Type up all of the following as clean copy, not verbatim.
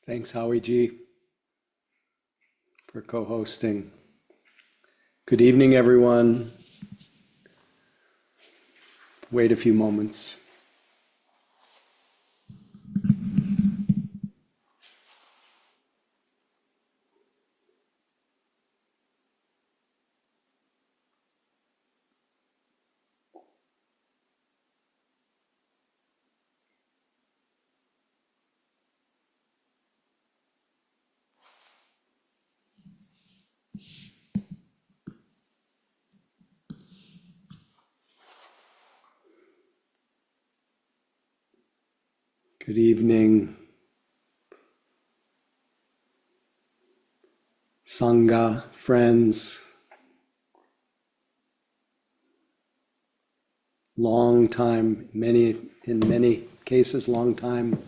Thanks, Howie G, for co-hosting. Good evening, everyone. Wait a few moments. Good evening, Sangha, friends, long time, in many cases, long time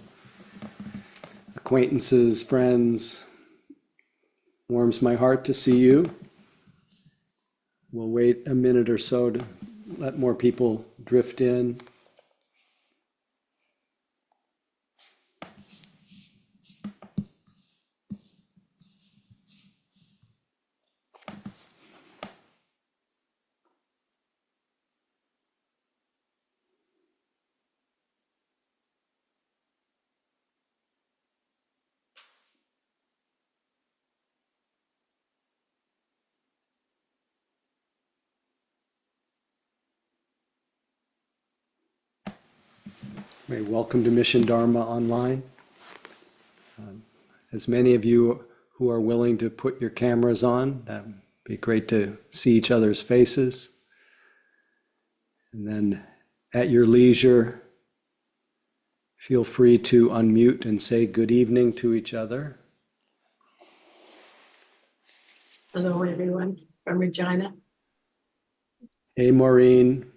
acquaintances, friends. Warms my heart to see you. We'll wait a minute or so to let more people drift in. Welcome to Mission Dharma Online. As many of you who are willing to put your cameras on, that'd be great to see each other's faces. And then at your leisure, feel free to unmute and say good evening to each other. Hello, everyone, from Regina. Hey, Maureen.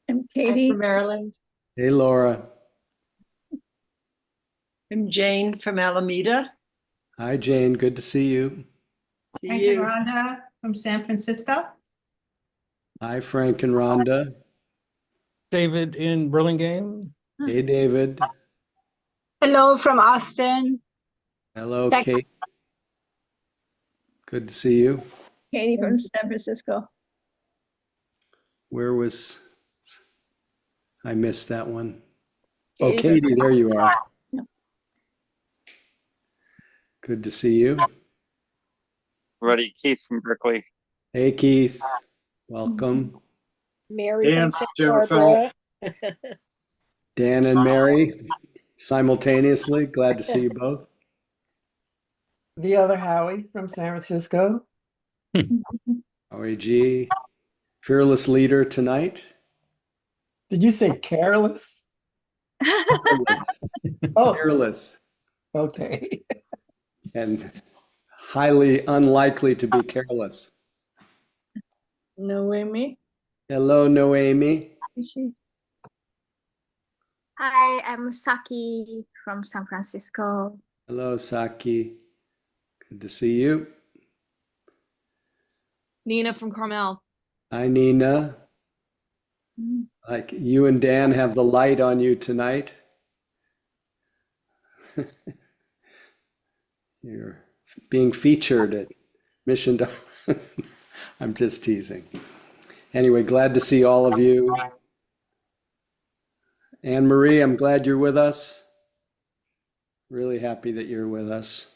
I'm Katie. From Maryland. Hey, Laura. I'm Jane from Alameda. Hi, Jane. Good to see you. See Frank you. and Rhonda from San Francisco. Hi, Frank and Rhonda. David in Burlingame. Hey, David. Hello from Austin. Hello, Tech- Kate. Good to see you. Katie from San Francisco. Where was, I missed that one. Oh, Katie. Katie, there you are. Yep. Good to see you. Everybody, Keith from Berkeley. Hey, Keith. Welcome. Mary Dan, from Jennifer Santa Barbara. Dan and Mary, simultaneously. Glad to see you both. the other Howie from San Francisco. OAG, fearless leader tonight. Did you say careless? Fearless. Oh, Fearless. okay. And highly unlikely to be careless. Noemi. Hello, Noemi. Is she? Hi, I'm Saki from San Francisco. Hello, Saki. Good to see you. Nina from Carmel. Hi, Nina. Like you and Dan have the light on you tonight. You're being featured at Mission Dharma. I'm just teasing. Anyway, glad to see all of you. Anne Marie, I'm glad you're with us. Really happy that you're with us.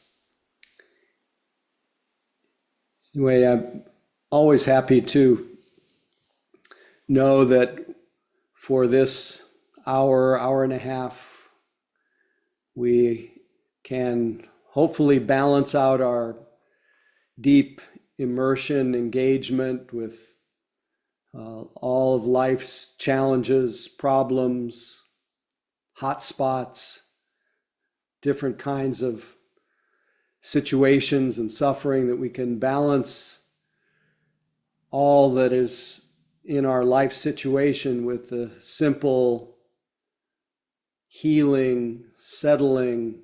Anyway, I'm always happy to know that for this hour and a half, we can hopefully balance out our deep immersion, engagement with all of life's challenges, problems, hot spots, different kinds of situations and suffering, that we can balance all that is in our life situation with the simple healing, settling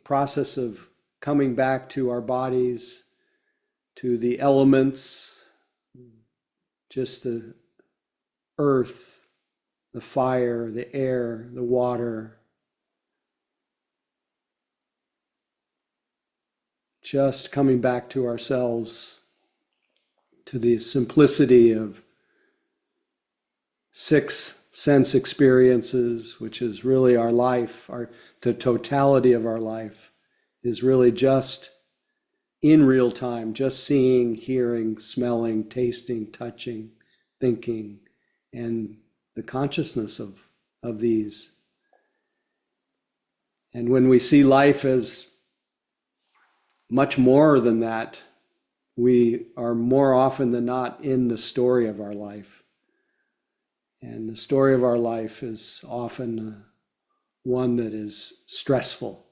process of coming back to our bodies, to the elements, just the earth, the fire, the air, the water. Just coming back to ourselves, to the simplicity of 6 sense experiences, which is really our life, the totality of our life is really just in real time, just seeing, hearing, smelling, tasting, touching, thinking, and the consciousness of these. And when we see life as much more than that, we are more often than not in the story of our life. And the story of our life is often one that is stressful,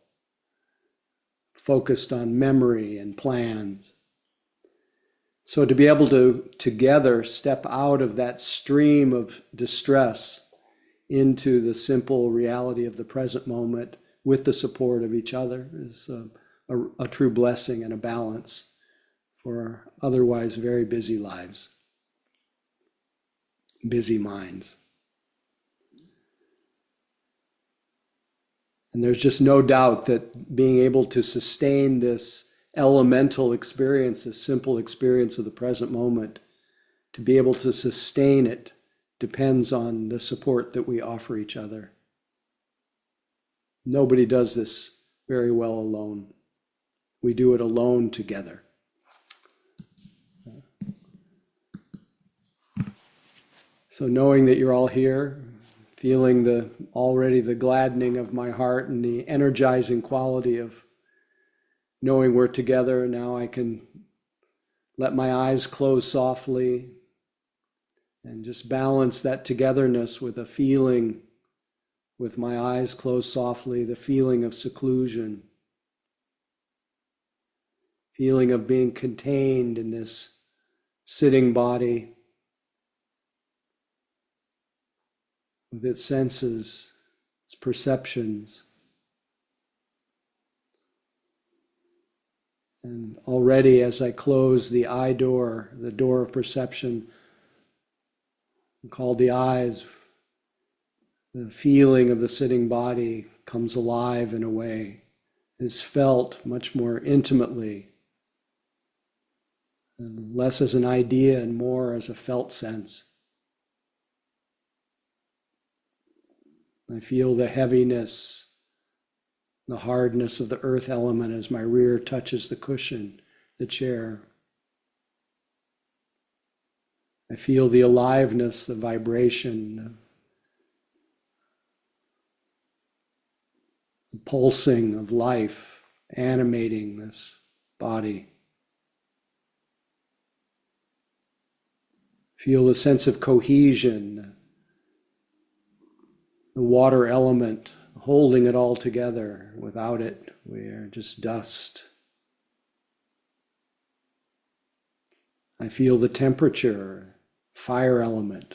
focused on memory and plans. So to be able to together step out of that stream of distress into the simple reality of the present moment with the support of each other is a true blessing and a balance for our otherwise very busy lives, busy minds. And there's just no doubt that being able to sustain this elemental experience, this simple experience of the present moment, to be able to sustain it depends on the support that we offer each other. Nobody does this very well alone. We do it alone together. So knowing that you're all here, feeling already the gladdening of my heart and the energizing quality of knowing we're together, now I can let my eyes close softly and just balance that togetherness with a feeling, with my eyes closed softly, the feeling of seclusion, feeling of being contained in this sitting body with its senses, its perceptions. And already as I close the eye door, the door of perception, called the eyes, the feeling of the sitting body comes alive in a way, is felt much more intimately, and less as an idea and more as a felt sense. I feel the heaviness, the hardness of the earth element as my rear touches the cushion, the chair. I feel the aliveness, the vibration, the pulsing of life animating this body. Feel the sense of cohesion, the water element holding it all together. Without it, we are just dust. I feel the temperature, fire element,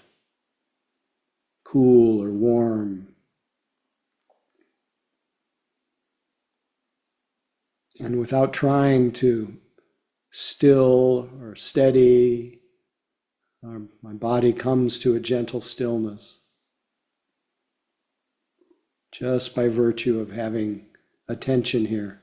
cool or warm. And without trying to still or steady, my body comes to a gentle stillness just by virtue of having attention here.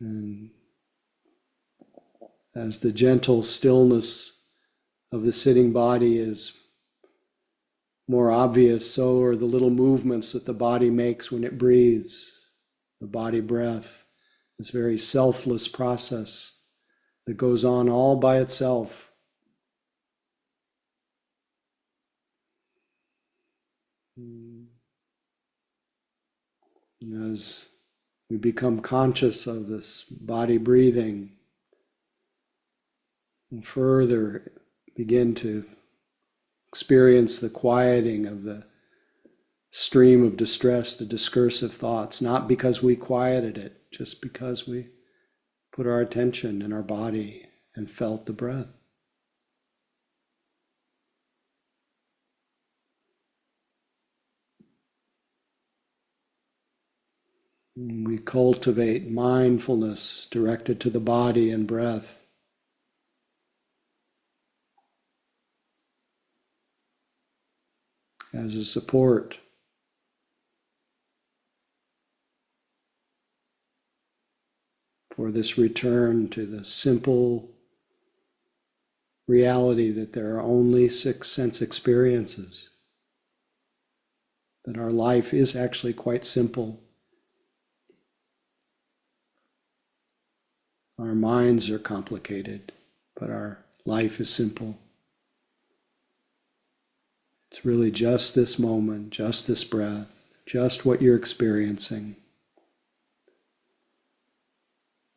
And as the gentle stillness of the sitting body is more obvious, so are the little movements that the body makes when it breathes. The body breath, this very selfless process that goes on all by itself. As we become conscious of this body breathing, and further begin to experience the quieting of the stream of distress, the discursive thoughts, not because we quieted it, just because we put our attention in our body and felt the breath. We cultivate mindfulness directed to the body and breath. As a support. For this return to the simple reality that there are only 6 sense experiences, that our life is actually quite simple. Our minds are complicated, but our life is simple. It's really just this moment, just this breath, just what you're experiencing.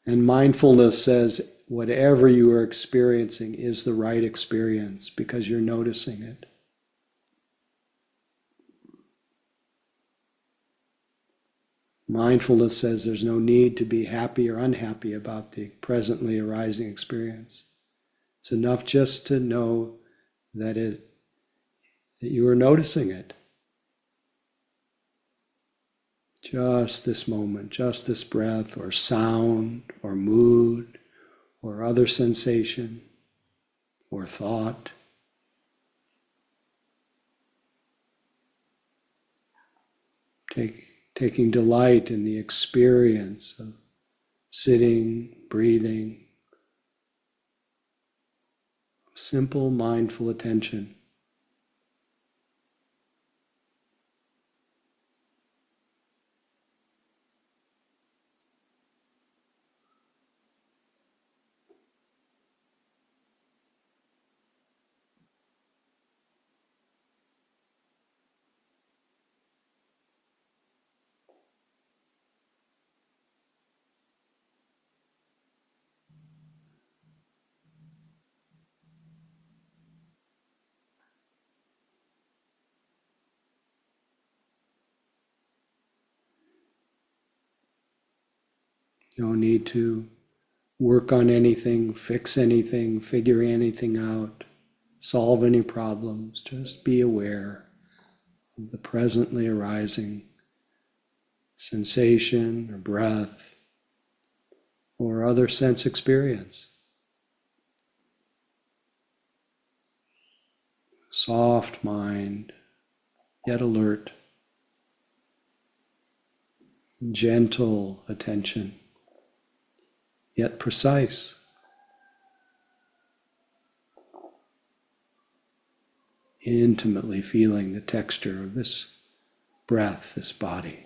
And mindfulness says whatever you are experiencing is the right experience because you're noticing it. Mindfulness says there's no need to be happy or unhappy about the presently arising experience. It's enough just to know that that you are noticing it. Just this moment, just this breath or sound or mood or other sensation or thought. Taking delight in the experience of sitting, breathing, simple mindful attention. No need to work on anything, fix anything, figure anything out, solve any problems. Just be aware of the presently arising sensation or breath or other sense experience. Soft mind, yet alert. Gentle attention, yet precise. Intimately feeling the texture of this breath, this body.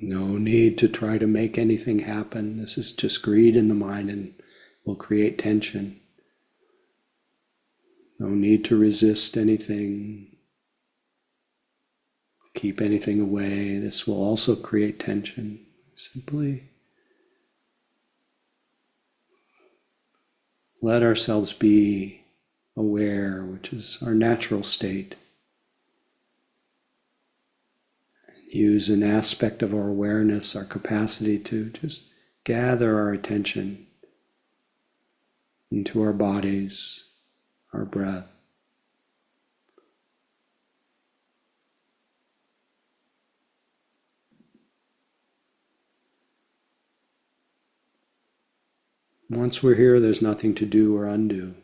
No need to try to make anything happen. This is just greed in the mind and will create tension. No need to resist anything, keep anything away. This will also create tension. Simply let ourselves be aware, which is our natural state. Use an aspect of our awareness, our capacity to just gather our attention into our bodies, our breath. Once we're here, there's nothing to do or undo.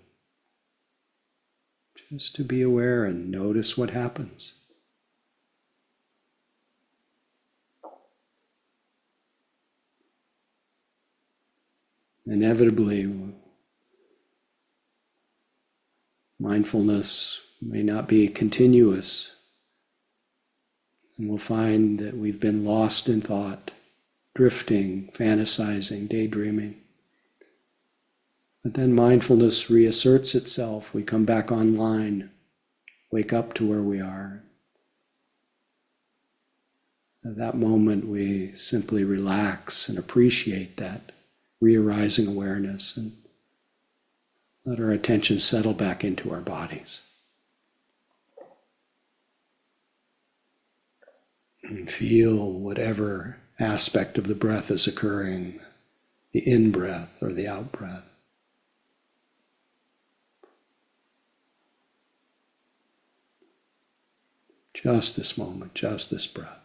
Just to be aware and notice what happens. Inevitably, mindfulness may not be continuous, and we'll find that we've been lost in thought, drifting, fantasizing, daydreaming. But then mindfulness reasserts itself. We come back online, wake up to where we are. At that moment, we simply relax and appreciate that re-arising awareness and let our attention settle back into our bodies. And feel whatever aspect of the breath is occurring, the in-breath or the out-breath. Just this moment, just this breath.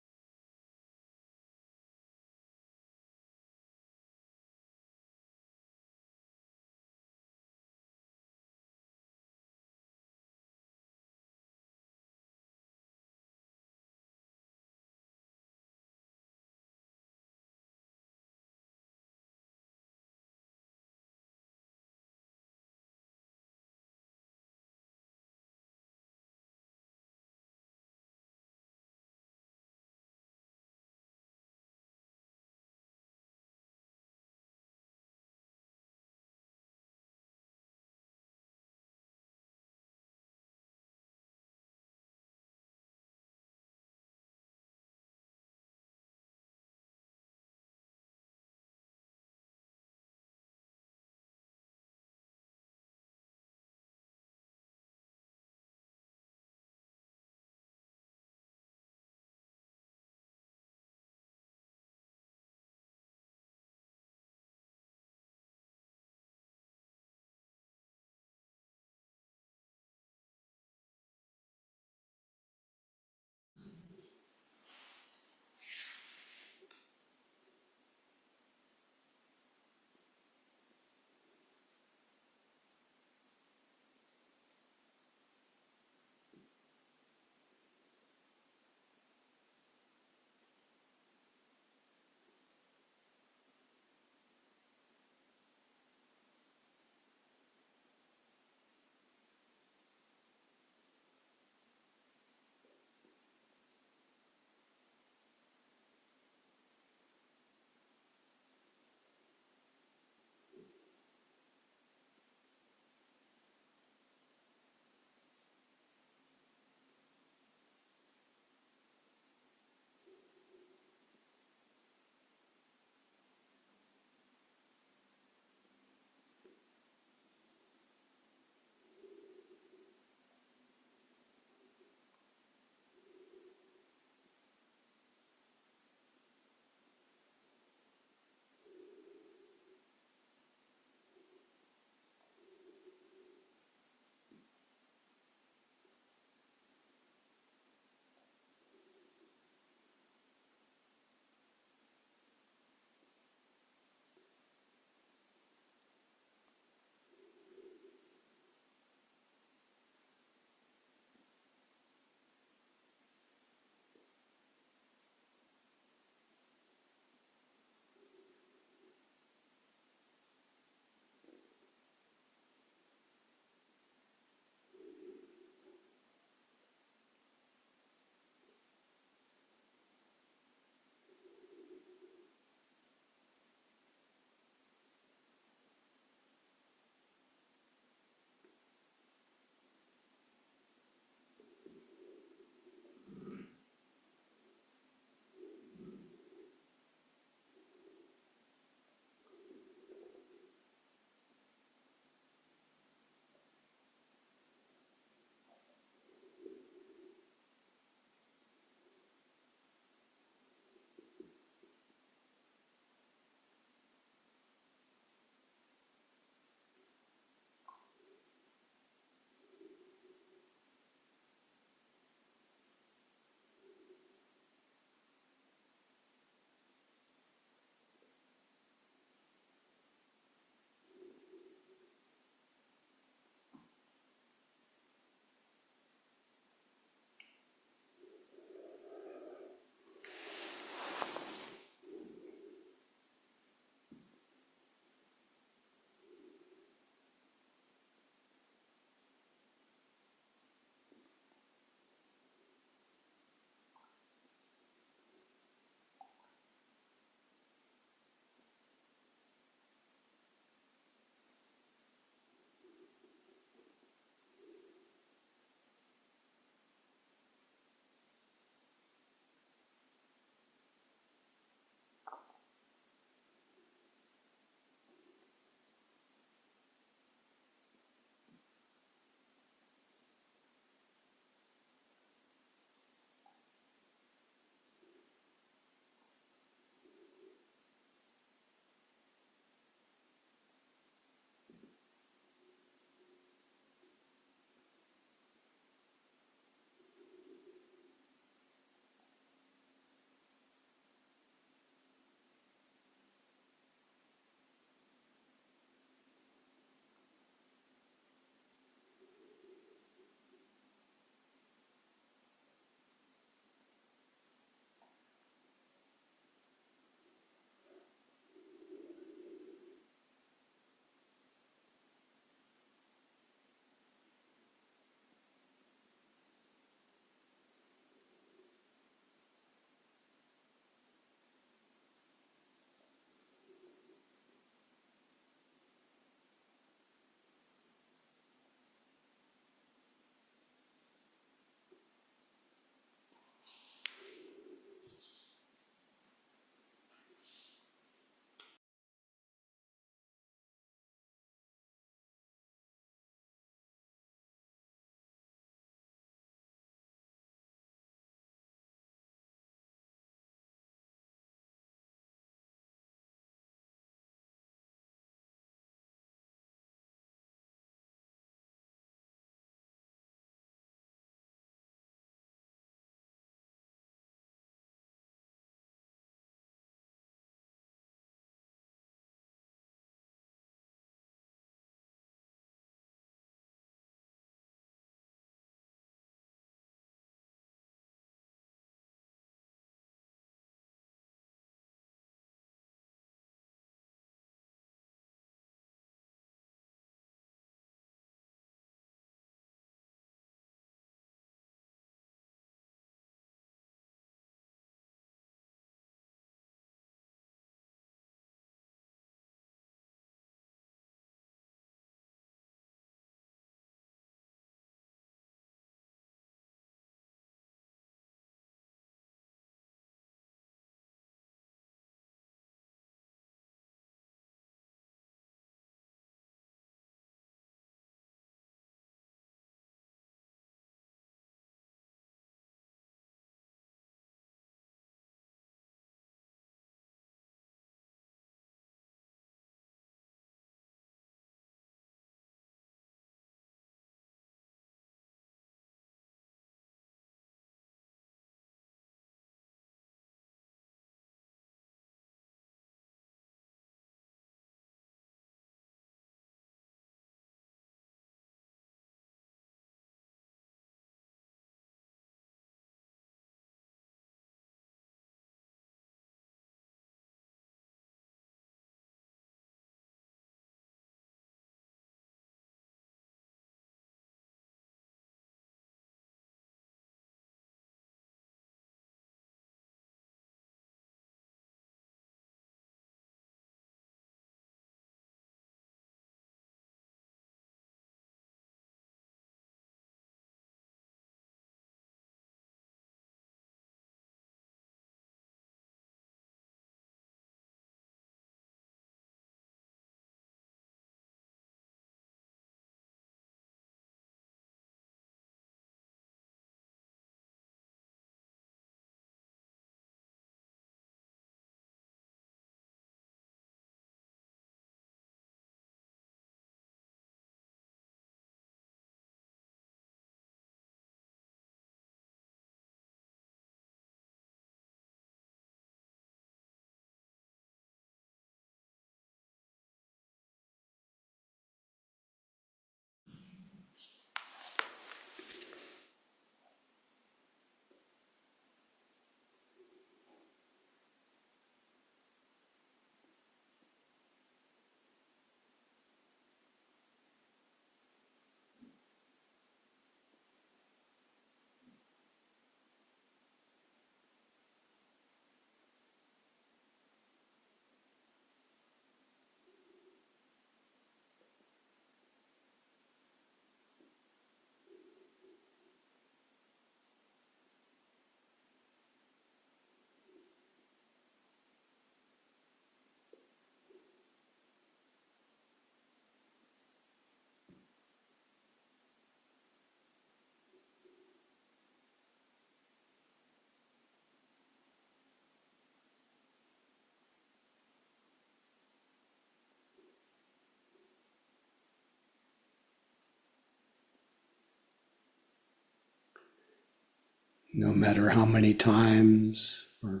No matter how many times or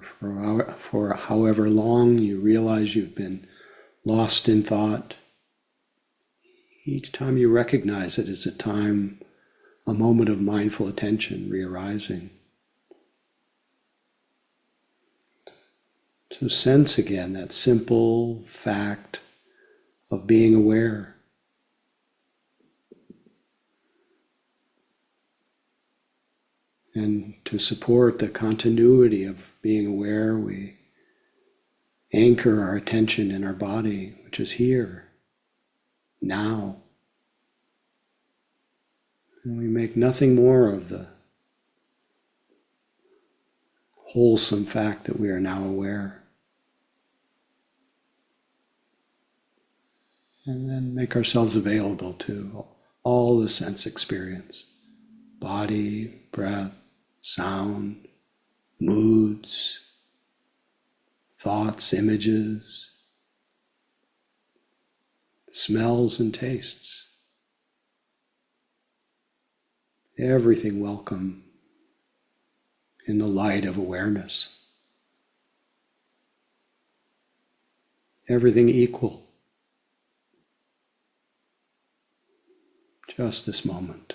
for however long you realize you've been lost in thought, each time you recognize it as a moment of mindful attention re-arising. To sense again that simple fact of being aware. And to support the continuity of being aware, we anchor our attention in our body, which is here, now. And we make nothing more of the wholesome fact that we are now aware. And then make ourselves available to all the sense experience, body, breath, sound, moods, thoughts, images, smells and tastes. Everything welcome in the light of awareness. Everything equal. Just this moment.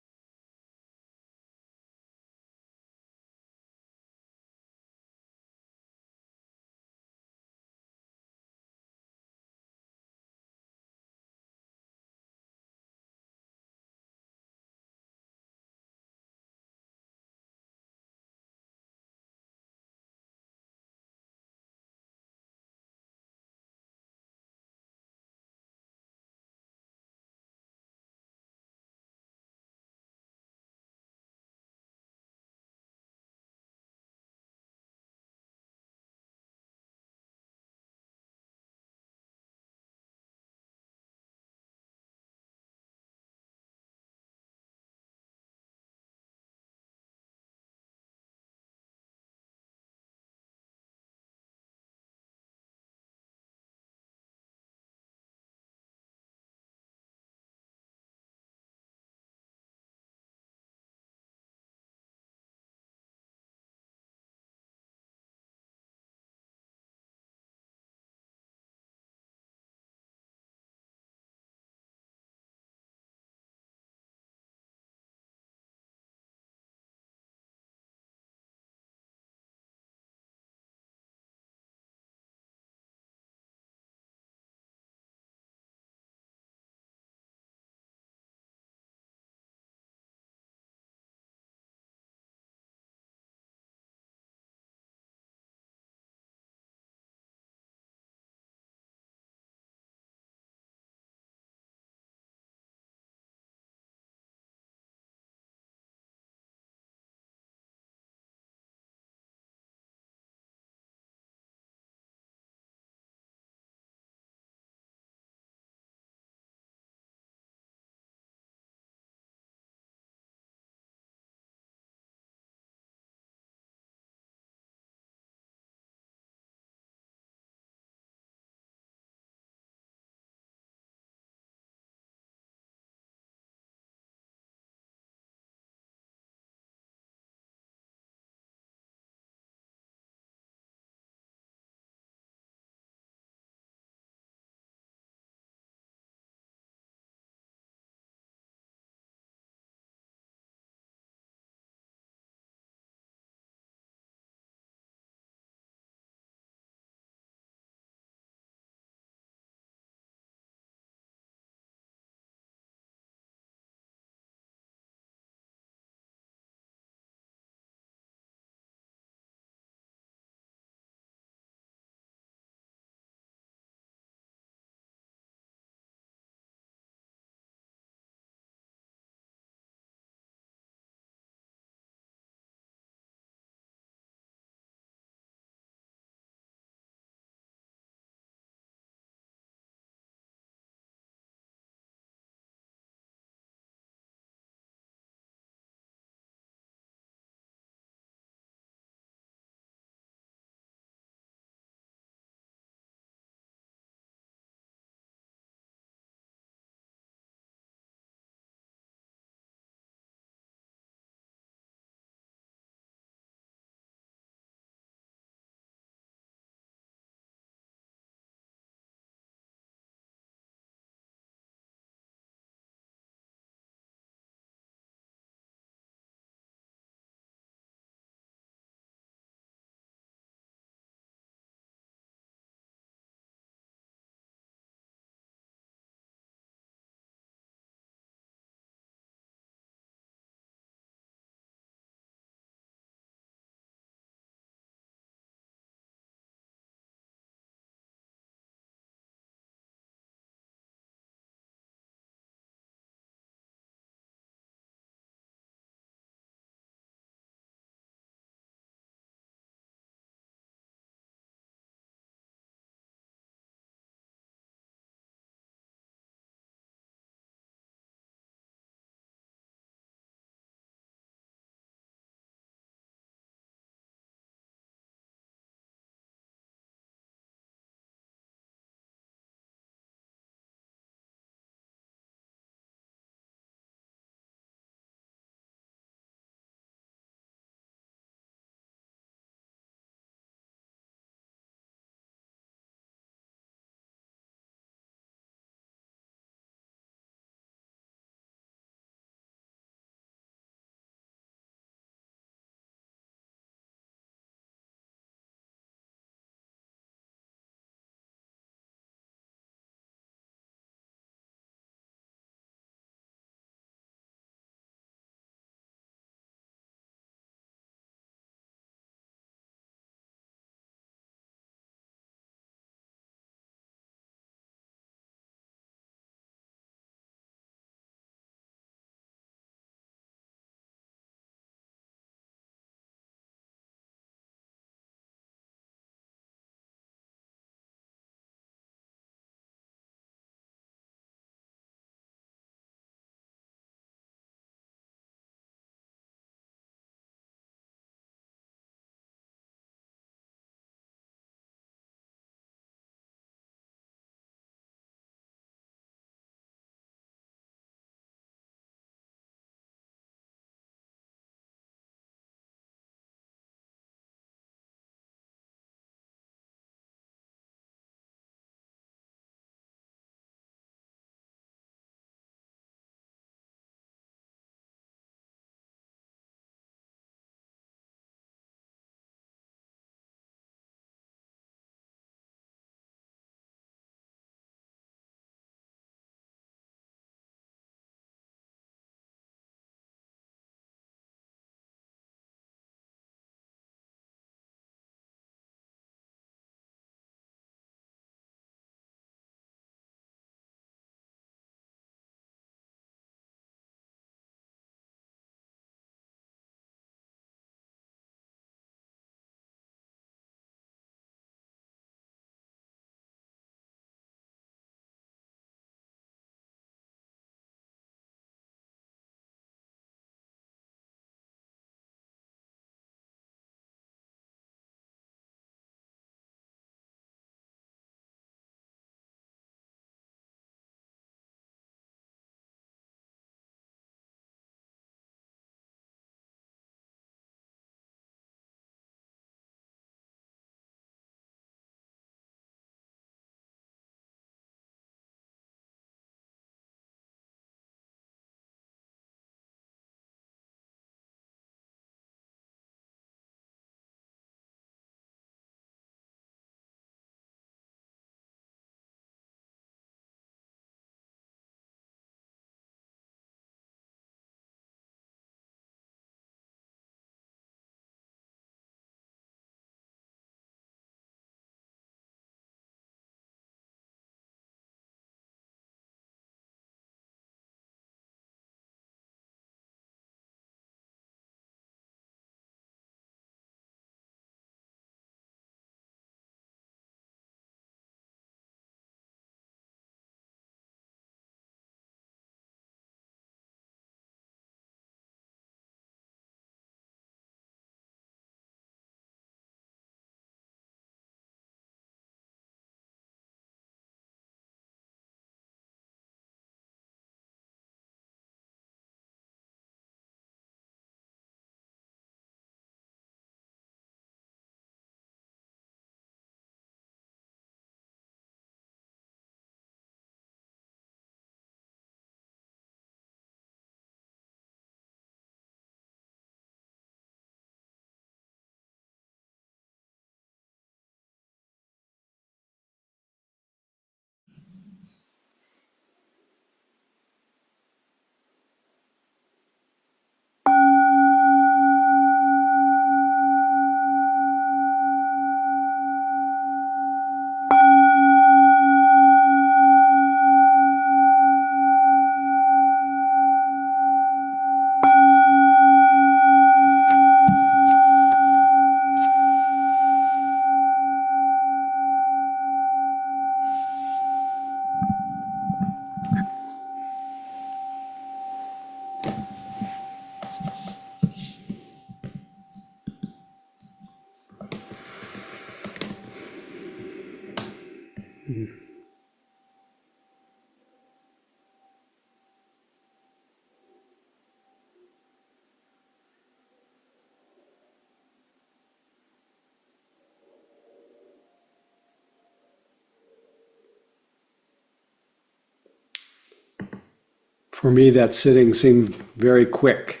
For me, that sitting seemed very quick,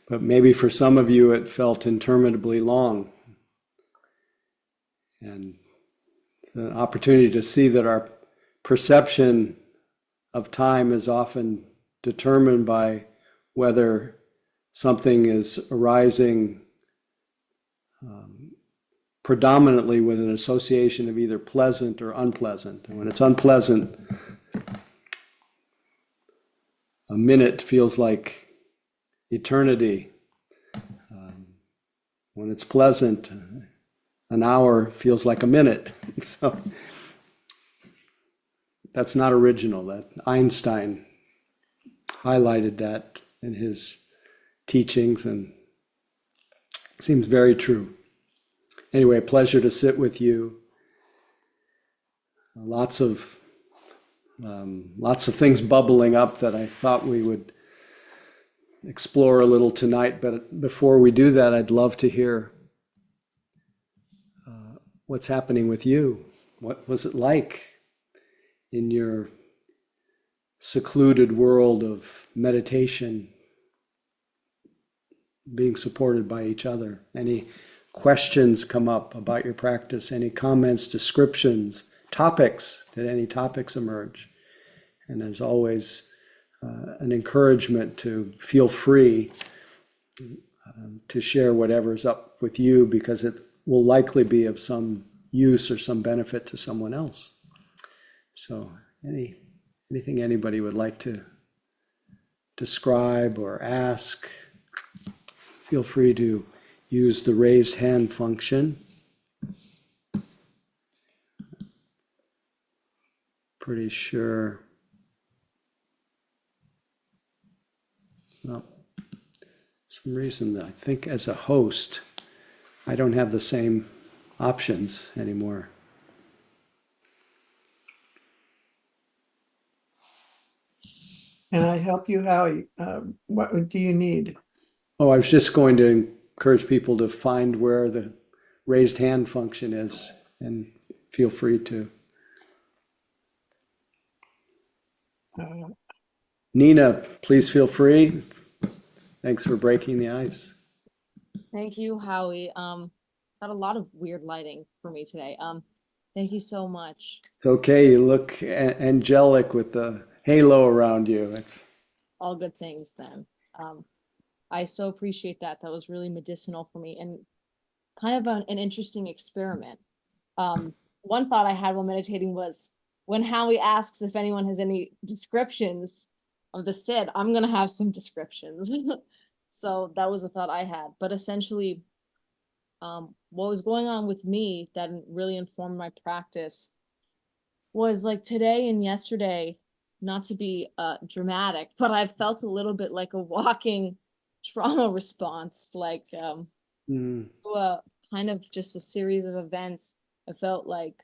but maybe for some of you it felt interminably long. And the opportunity to see that our perception of time is often determined by whether something is arising predominantly with an association of either pleasant or unpleasant. And when it's unpleasant, a minute feels like eternity. When it's pleasant, an hour feels like a minute. So that's not original. That Einstein highlighted that in his teachings and seems very true. Anyway, pleasure to sit with you. Lots of things bubbling up that I thought we would explore a little tonight. But before we do that, I'd love to hear what's happening with you. What was it like in your secluded world of meditation, being supported by each other? Any questions come up about your practice? Any comments, descriptions, topics? Did any topics emerge? And as always, an encouragement to feel free to share whatever's up with you, because it will likely be of some use or some benefit to someone else. So anything anybody would like to describe or ask, feel free to use the raised hand function. Pretty sure. Well, for some reason, I think as a host, I don't have the same options anymore. Can I help you, Howie? What do you need? Oh, I was just going to encourage people to find where the raised hand function is and feel free to. Nina, please feel free. Thanks for breaking the ice. Thank you, Howie. Got a lot of weird lighting for me today. Thank you so much. It's okay. You look angelic with the halo around you. It's All good things then. I so appreciate that. That was really medicinal for me and kind of an interesting experiment. One thought I had while meditating was when Howie asks if anyone has any descriptions of the sit, I'm going to have some descriptions. So that was a thought I had. But essentially, what was going on with me that really informed my practice was like today and yesterday, not to be dramatic, but I felt a little bit like a walking trauma response, like kind of just a series of events. I felt like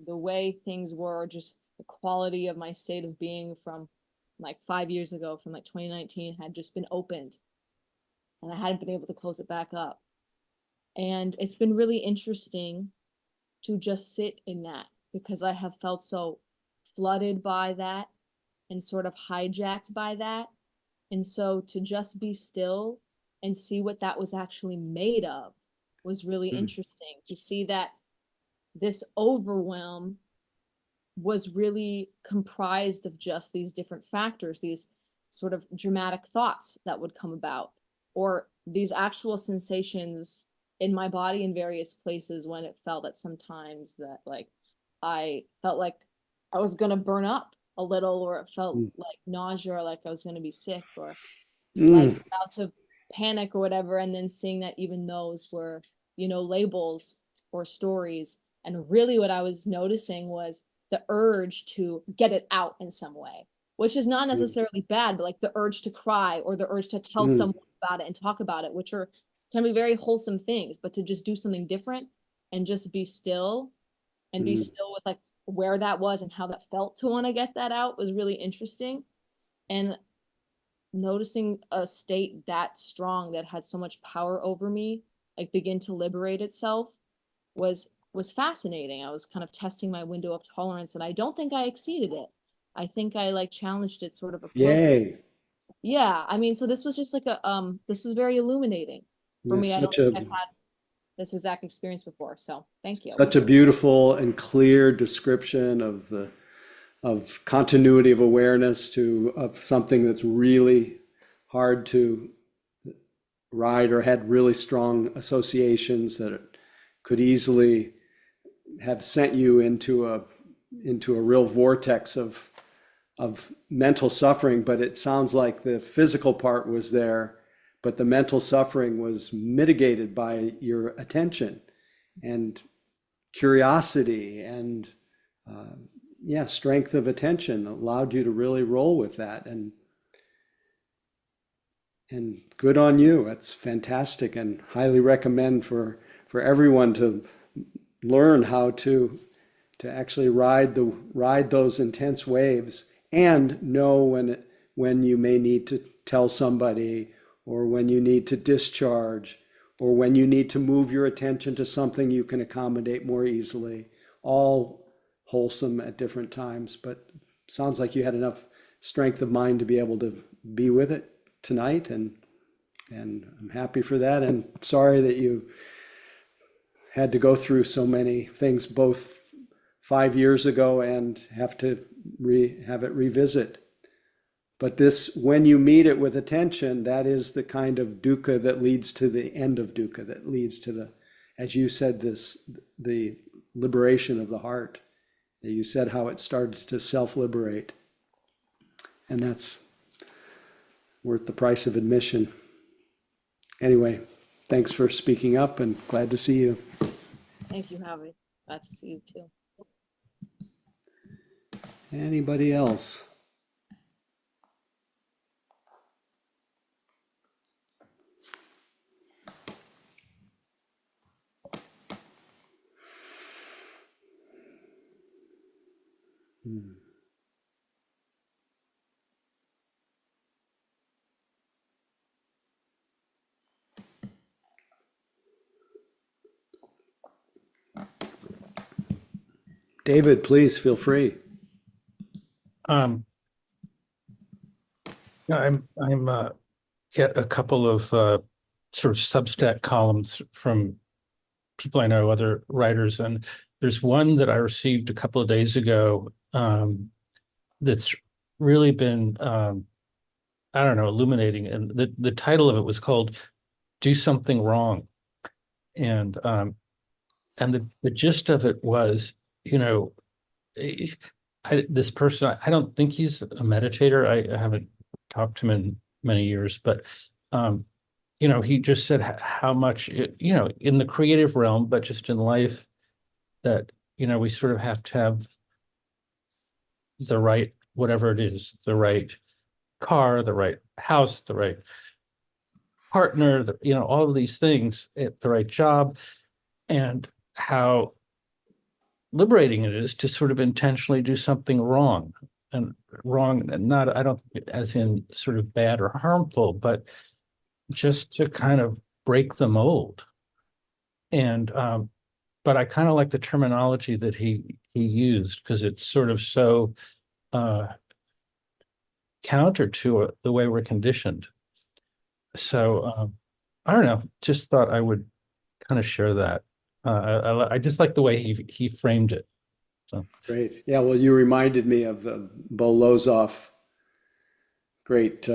the way things were, just the quality of my state of being from like 5 years ago, from like 2019, had just been opened and I hadn't been able to close it back up. And it's been really interesting to just sit in that because I have felt so flooded by that and sort of hijacked by that. And so to just be still and see what that was actually made of was really interesting, to see that this overwhelm was really comprised of just these different factors, these sort of dramatic thoughts that would come about, or these actual sensations in my body in various places when it felt at some times that like I felt like I was going to burn up a little, or it felt like nausea, or like I was going to be sick, or like bouts of panic or whatever. And then seeing that even those were, labels or stories. And really what I was noticing was the urge to get it out in some way, which is not necessarily bad, but like the urge to cry or the urge to tell someone about it and talk about it, which can be very wholesome things, but to just do something different and just be still and be still with like where that was and how that felt to want to get that out was really interesting. And noticing a state that strong that had so much power over me like begin to liberate itself was fascinating. I was kind of testing my window of tolerance and I don't think I exceeded it. I think I like challenged it sort of approach. Yay. Yeah, I mean, so this was just like a this was very illuminating for me. That's I don't such think a I've had this exact experience before, so thank you. such a beautiful and clear description of the continuity of awareness to of something that's really hard to ride or had really strong associations that could easily have sent you into a real vortex of mental suffering. But it sounds like the physical part was there, but the mental suffering was mitigated by your attention and curiosity and strength of attention allowed you to really roll with that. And good on you. That's fantastic, and highly recommend for everyone to learn how to actually ride those intense waves and know when you may need to tell somebody, or when you need to discharge, or when you need to move your attention to something you can accommodate more easily. All wholesome at different times, but sounds like you had enough strength of mind to be able to be with it tonight, and I'm happy for that, and sorry that you had to go through so many things both 5 years ago and have to have it revisit. But this, when you meet it with attention, that is the kind of dukkha that leads to the end of dukkha, that leads to the, as you said, the liberation of the heart. You said how it started to self-liberate, and that's worth the price of admission. Anyway, thanks for speaking up, and glad to see you. Thank you, Howie. Glad to see you too. Anybody else? David, please feel free. Yeah, I'm get a couple of sort of Substack columns from people I know, other writers, and there's one that I received a couple of days ago that's really been I don't know, illuminating, and the title of it was called "Do Something Wrong," and the gist of it was, you know, this person, I don't think he's a meditator. I haven't talked to him in many years, but you know, he just said how much, you know, in the creative realm, but just in life, that, you know, we sort of have to have the right, whatever it is, the right car, the right house, the right partner, you know, all of these things, the right job, and how liberating it is to sort of intentionally do something wrong, and not, I don't as in sort of bad or harmful, but just to kind of break the mold. And but I kind of like the terminology that he used, because it's sort of so counter to the way we're conditioned. So I don't know, just thought I would kind of share that. I just like the way he framed it. So Great. Yeah, well, you reminded me of the Bo Lozoff, great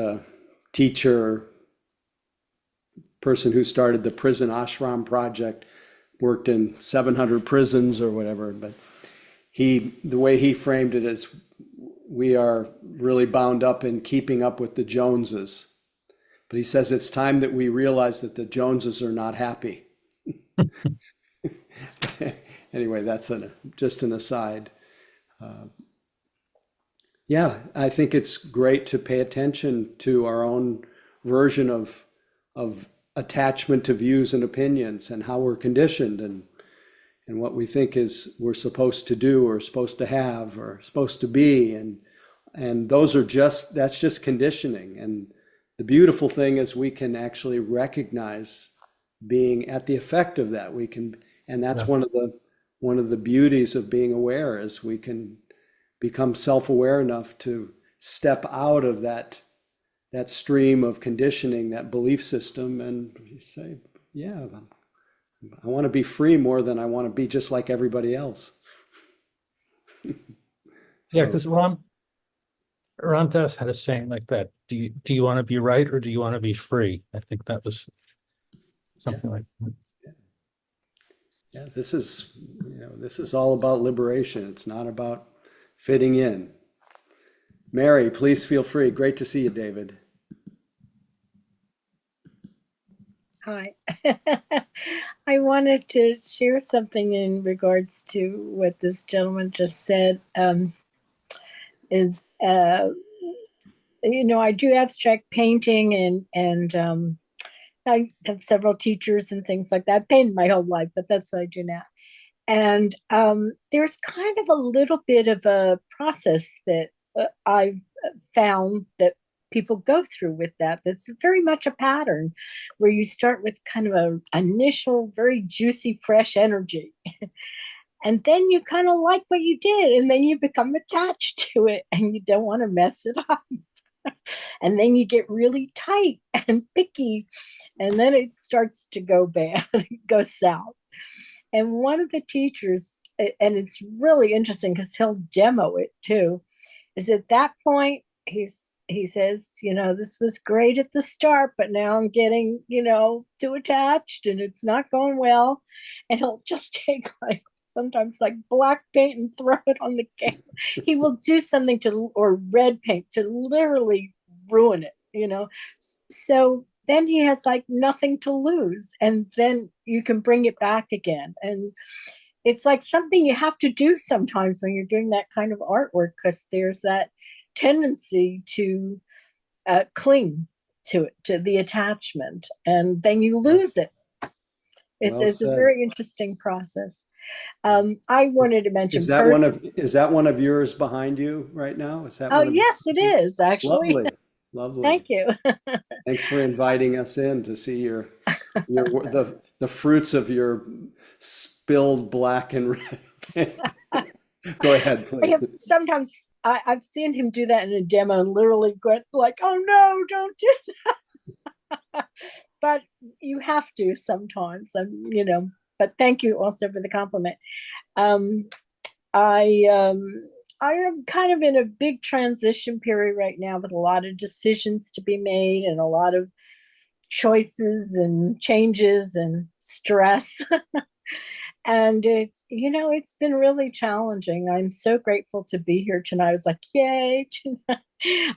teacher, person who started the prison ashram project, worked in 700 prisons or whatever. But the way he framed it is, we are really bound up in keeping up with the Joneses. But he says it's time that we realize that the Joneses are not happy. Anyway, that's just an aside. Yeah, I think it's great to pay attention to our own version of attachment to views and opinions, and how we're conditioned, and what we think is we're supposed to do, or supposed to have, or supposed to be, and that's just conditioning. And the beautiful thing is we can actually recognize being at the effect of that. And that's yeah. one of the beauties of being aware, is we can become self-aware enough to step out of that stream of conditioning, that belief system, and say, yeah, I want to be free more than I want to be just like everybody else. Yeah, So, because Ram Dass had a saying like that. Do you want to be right or do you want to be free? I think that was something like that. yeah, this is all about liberation. It's not about fitting in. Mary, please feel free. Great to see you, David. Hi. I wanted to share something in regards to what this gentleman just said. Is I do abstract painting, and I have several teachers and things like that. I've painted my whole life, but that's what I do now. And there's kind of a little bit of a process that I've found that people go through with that. That's very much a pattern where you start with kind of a initial, very juicy, fresh energy. And then you kind of like what you did, and then you become attached to it and you don't want to mess it up. And then you get really tight and picky, and then it starts to go bad, it goes south. And one of the teachers, and it's really interesting because he'll demo it too, is at that point, he says, this was great at the start, but now I'm getting, too attached and it's not going well. And he'll just take sometimes black paint and throw it on the camera. He will do something or red paint to literally ruin it, So then he has nothing to lose, and then you can bring it back again. And it's something you have to do sometimes when you're doing that kind of artwork, because there's that tendency to cling to it, to the attachment, and then you lose it. It's a very interesting process. I wanted to mention. Is that one of yours behind you right now? Is that? Oh, yes, it is actually. Lovely, lovely. Thank you. Thanks for inviting us in to see the fruits of your spilled black and red paint. Go ahead, please. Sometimes I've seen him do that in a demo and literally go oh no, don't do that. But you have to sometimes, but thank you also for the compliment. I am kind of in a big transition period right now with a lot of decisions to be made and a lot of choices and changes and stress. And it's been really challenging. I'm so grateful to be here tonight. I was like, yay.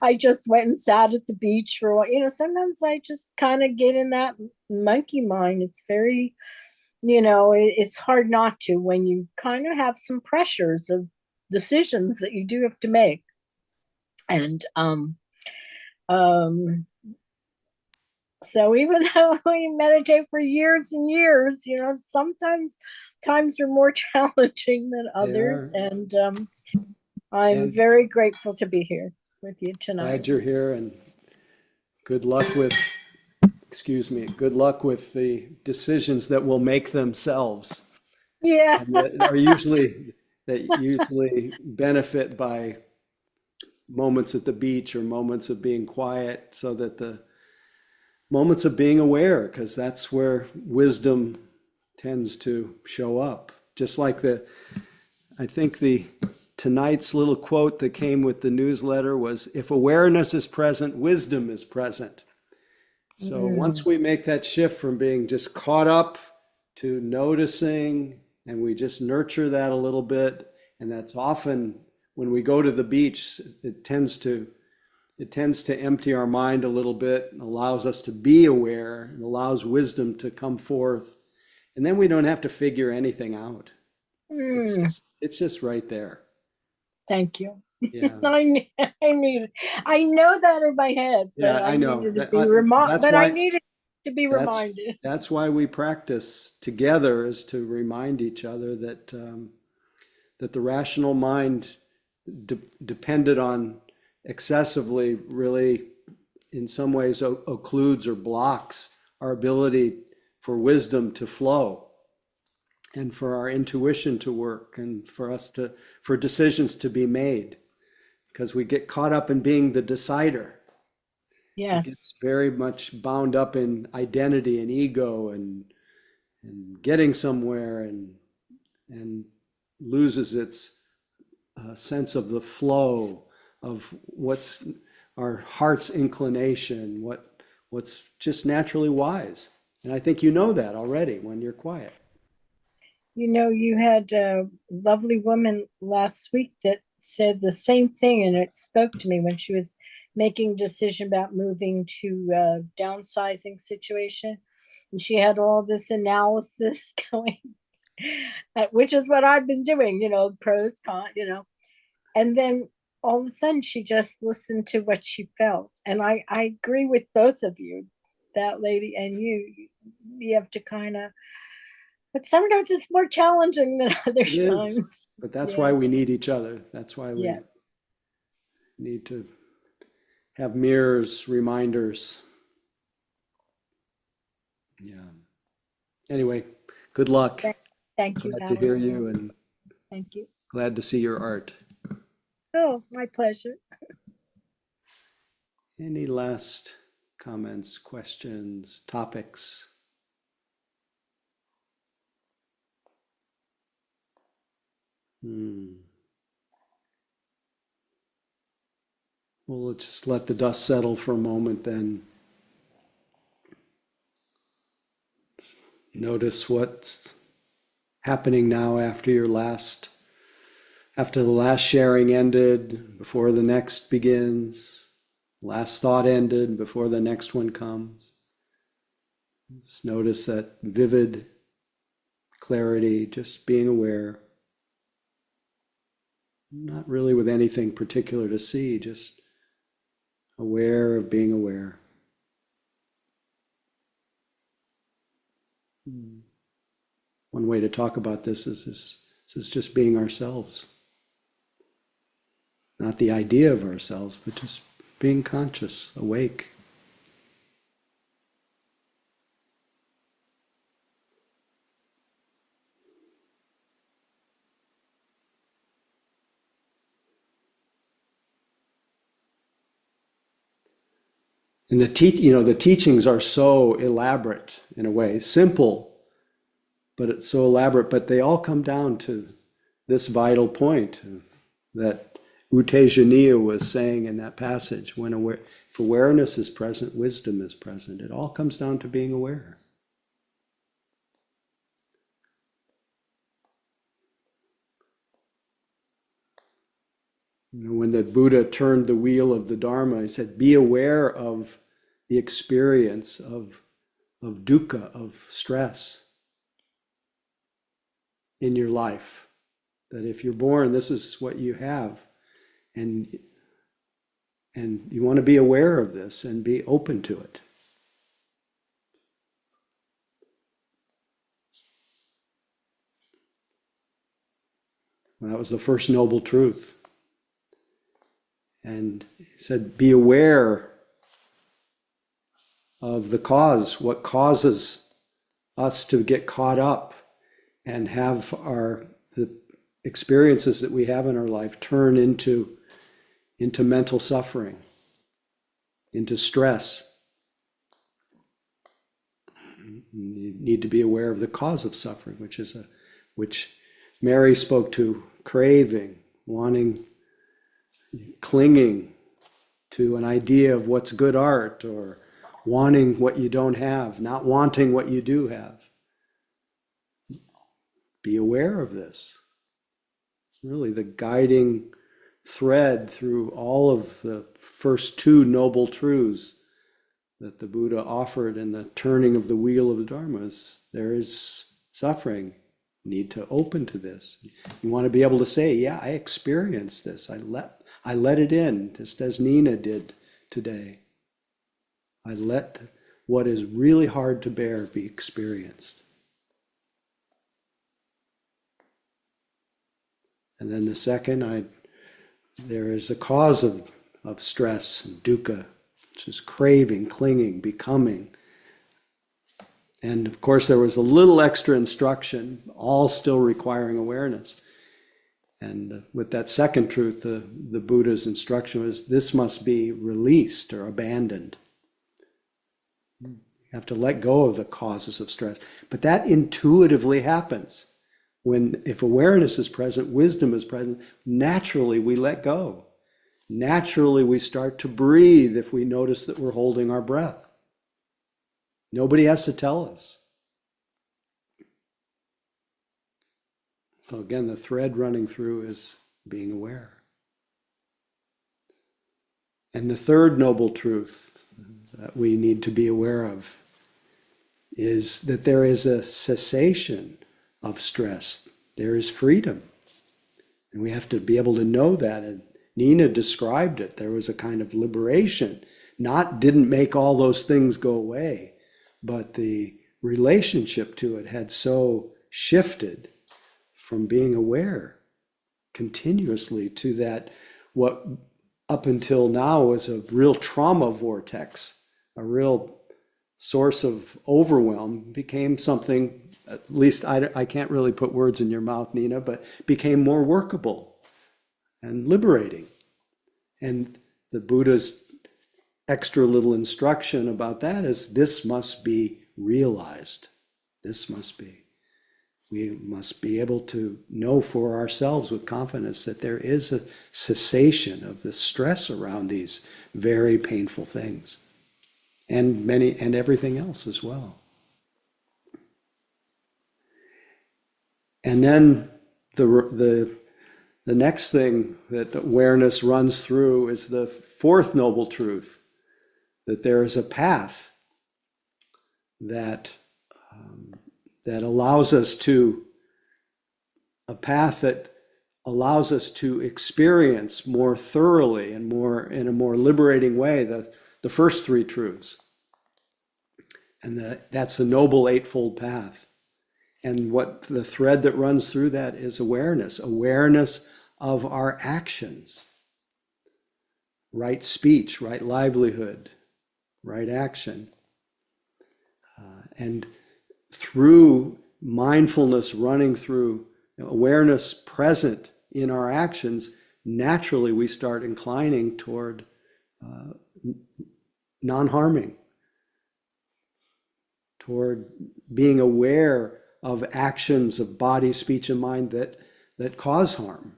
I just went and sat at the beach for a while. Sometimes I just kind of get in that monkey mind. It's very, it's hard not to when you kind of have some pressures of decisions that you do have to make. And so even though we meditate for years and years, sometimes times are more challenging than others. And I'm very grateful to be here with you tonight. Glad you're here, and good luck with the decisions that will make themselves. Yeah. And that usually benefit by moments at the beach or moments of being quiet, so that the moments of being aware, because that's where wisdom tends to show up. Just like I think tonight's little quote that came with the newsletter was, if awareness is present, wisdom is present. So once we make that shift from being just caught up to noticing, and we just nurture that a little bit, and that's often when we go to the beach, it tends to empty our mind a little bit, and allows us to be aware, and allows wisdom to come forth. And then we don't have to figure anything out. It's just right there. Thank you. Yeah. I know that in my head. Yeah, but I know. needed to That- be that's I why- needed to be reminded. That's why we practice together, is to remind each other that the rational mind depended on excessively really in some ways occludes or blocks our ability for wisdom to flow. and for our intuition to work, and for decisions to be made, because we get caught up in being the decider. It Yes. gets very much bound up in identity and ego and getting somewhere, and loses its sense of the flow of what's our heart's inclination, what's just naturally wise. And I think you know that already when you're quiet. You know, you had a lovely woman last week that said the same thing, and it spoke to me when she was making a decision about moving to a downsizing situation. And she had all this analysis going, which is what I've been doing, pros, cons, And then all of a sudden she just listened to what she felt. And I agree with both of you, that lady and you have to kind of, but sometimes it's more challenging than other It is, times. but that's Yeah. why we need each other. That's why we Yes. need to have mirrors, reminders. Yeah. Anyway, good luck. Thank you, Glad to hear Howard. you, and Thank you. glad to see your art. Oh, my pleasure. Any last comments, questions, topics? Well, let's just let the dust settle for a moment then. Notice what's happening now after the last sharing ended, before the next begins, last thought ended, before the next one comes. Just notice that vivid clarity, just being aware. Not really with anything particular to see, just aware of being aware. One way to talk about this is just being ourselves. Not the idea of ourselves, but just being conscious, awake. And the teachings are so elaborate in a way, simple, but it's so elaborate, but they all come down to this vital point that U Tejaniya was saying in that passage, if awareness is present, wisdom is present. It all comes down to being aware. When the Buddha turned the wheel of the Dharma, he said, be aware of the experience of dukkha, of stress in your life. That if you're born, this is what you have. And you want to be aware of this and be open to it. Well, that was the first noble truth. And he said, be aware of the cause, what causes us to get caught up and have the experiences that we have in our life turn into mental suffering, into stress. You need to be aware of the cause of suffering, which Mary spoke to: craving, wanting, clinging to an idea of what's good art, or wanting what you don't have, not wanting what you do have. Be aware of this. Really, the guiding thread through all of the first two noble truths that the Buddha offered in the turning of the wheel of the Dharma is there is suffering. You need to open to this. You want to be able to say, yeah, I experienced this. I let it in, just as Nina did today. I let what is really hard to bear be experienced. And then the second, there is a cause of stress and dukkha, which is craving, clinging, becoming. And of course, there was a little extra instruction, all still requiring awareness. And with that second truth, the Buddha's instruction was, this must be released or abandoned. You have to let go of the causes of stress. But that intuitively happens. If awareness is present, wisdom is present, naturally we let go. Naturally we start to breathe if we notice that we're holding our breath. Nobody has to tell us. So again, the thread running through is being aware. And the third noble truth that we need to be aware of is that there is a cessation of stress. There is freedom. And we have to be able to know that. And Nina described it. There was a kind of liberation. Didn't make all those things go away, but the relationship to it had so shifted from being aware continuously to that, what up until now was a real trauma vortex, a real source of overwhelm, became something, at least I can't really put words in your mouth, Nina, but became more workable and liberating. And the Buddha's extra little instruction about that is, this must be realized. This must be. We must be able to know for ourselves with confidence that there is a cessation of the stress around these very painful things, and everything else as well. And then the next thing that awareness runs through is the fourth noble truth, that there is a path that allows us to, experience more thoroughly and in a more liberating way the first three truths. And that's the Noble Eightfold Path. And what the thread that runs through that is awareness of our actions. Right speech, right livelihood, right action. And through mindfulness running through, awareness present in our actions, naturally we start inclining toward non-harming, toward being aware of actions of body, speech, and mind that cause harm.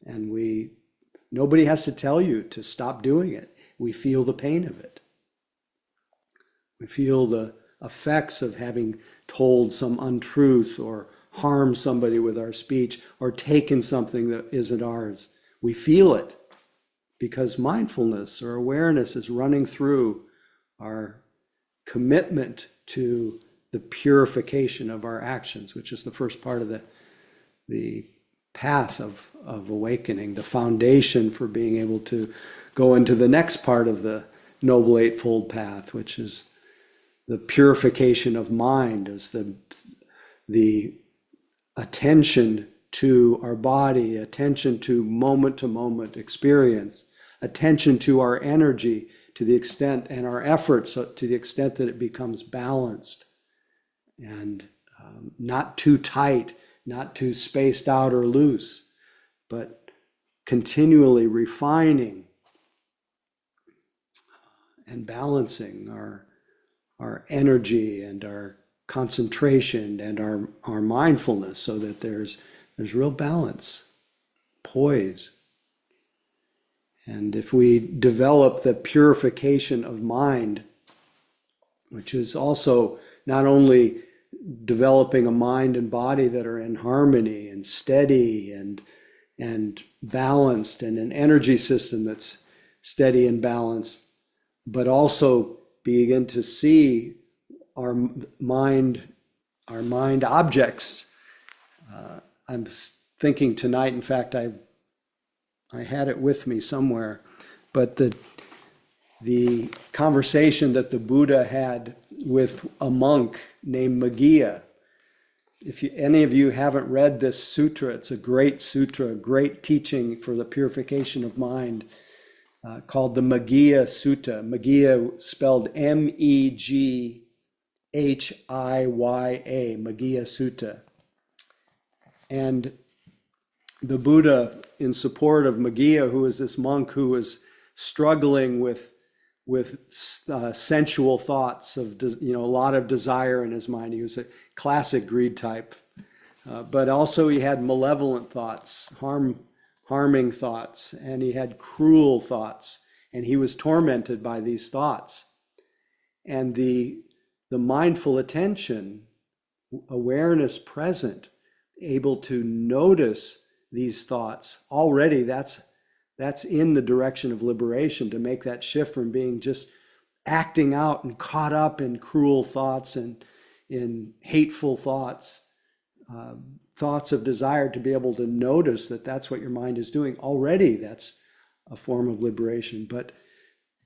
And nobody has to tell you to stop doing it. We feel the pain of it. We feel the effects of having told some untruth or harmed somebody with our speech or taken something that isn't ours. We feel it because mindfulness or awareness is running through our commitment to the purification of our actions, which is the first part of the path of awakening, the foundation for being able to go into the next part of the Noble Eightfold Path, which is the purification of mind, as the attention to our body, attention to moment experience, attention to our energy to the extent, and our efforts to the extent that it becomes balanced and not too tight, not too spaced out or loose, but continually refining and balancing our energy and our concentration and our mindfulness, so that there's real balance, poise. And if we develop the purification of mind, which is also not only developing a mind and body that are in harmony and steady and balanced, and an energy system that's steady and balanced, but also begin to see our mind objects. I'm thinking tonight, in fact, I had it with me somewhere, but the conversation that the Buddha had with a monk named Maggia. If any of you haven't read this sutra, it's a great sutra, a great teaching for the purification of mind, called the Maggia Sutta. Maggia spelled Meggiya, Maggiya Sutta. And the Buddha, in support of Maggiya, who is this monk who was struggling with sensual thoughts of, a lot of desire in his mind. He was a classic greed type, but also he had malevolent thoughts, harming thoughts, and he had cruel thoughts, and he was tormented by these thoughts. And the mindful attention, awareness present, able to notice these thoughts, already that's in the direction of liberation, to make that shift from being just acting out and caught up in cruel thoughts and in hateful thoughts, thoughts of desire, to be able to notice that that's what your mind is doing. Already that's a form of liberation.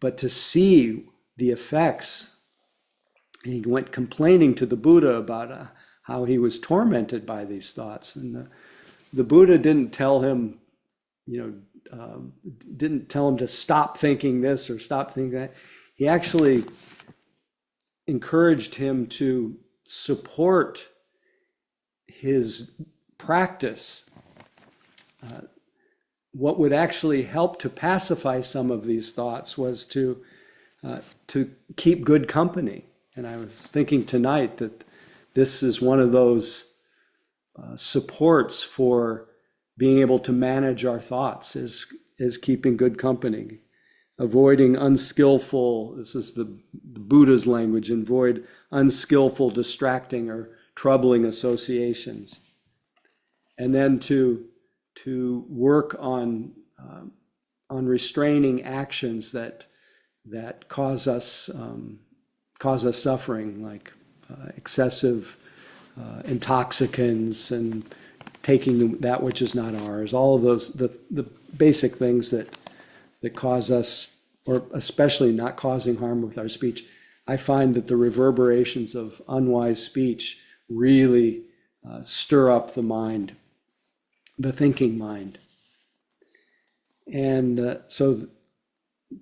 But to see the effects, and he went complaining to the Buddha about how he was tormented by these thoughts. And the Buddha didn't tell him, didn't tell him to stop thinking this or stop thinking that. He actually encouraged him to support his practice. What would actually help to pacify some of these thoughts was to keep good company. And I was thinking tonight that this is one of those supports for being able to manage our thoughts, is keeping good company, avoiding unskillful, this is the Buddha's language, avoid unskillful, distracting, or troubling associations. And then to work on restraining actions that cause us suffering, like excessive intoxicants and taking that which is not ours, all of those, the basic things that cause us, or especially not causing harm with our speech. I find that the reverberations of unwise speech really stir up the mind, the thinking mind. And so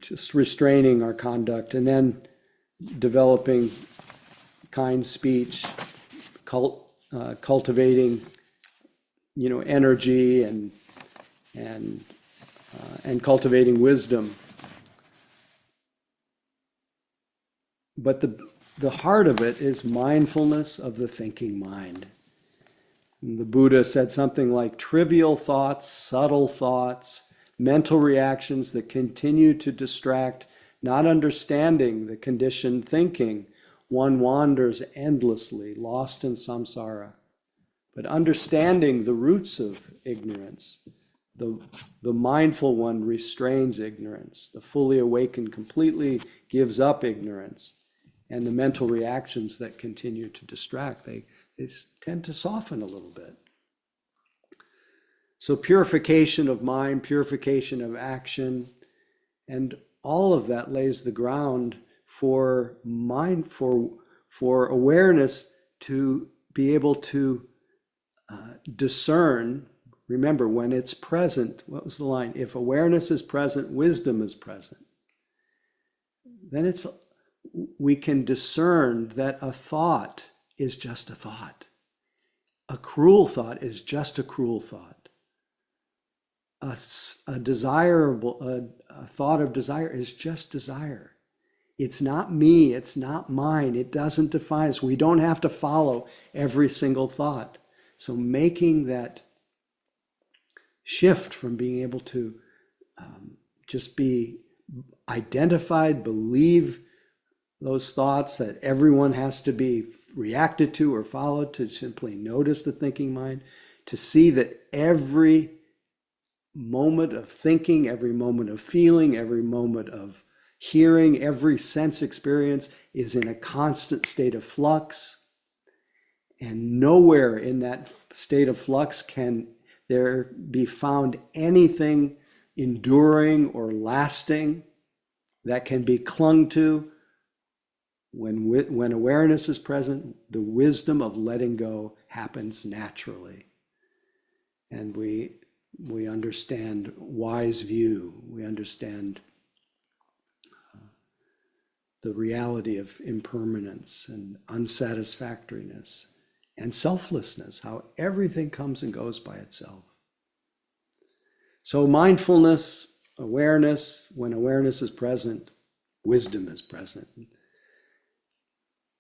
just restraining our conduct, and then developing kind speech, cultivating energy and cultivating wisdom. But the heart of it is mindfulness of the thinking mind. And the Buddha said something like, trivial thoughts, subtle thoughts, mental reactions that continue to distract, not understanding the conditioned thinking, one wanders endlessly, lost in samsara. But understanding the roots of ignorance, the mindful one restrains ignorance. The fully awakened completely gives up ignorance. And the mental reactions that continue to distract, they tend to soften a little bit. So purification of mind, purification of action, and all of that lays the ground for mind, for awareness to be able to discern. Remember, when it's present, what was the line? If awareness is present, wisdom is present. Then we can discern that a thought is just a thought. A cruel thought is just a cruel thought. A thought of desire is just desire. It's not me, it's not mine, it doesn't define us. We don't have to follow every single thought. So making that shift from being able to just be identified, believe those thoughts that everyone has to be reacted to or followed, to simply notice the thinking mind, to see that every moment of thinking, every moment of feeling, every moment of hearing, every sense experience is in a constant state of flux. And nowhere in that state of flux can there be found anything enduring or lasting that can be clung to. When awareness is present, the wisdom of letting go happens naturally. And we understand wise view. We understand the reality of impermanence and unsatisfactoriness and selflessness, how everything comes and goes by itself. So mindfulness, awareness, when awareness is present, wisdom is present.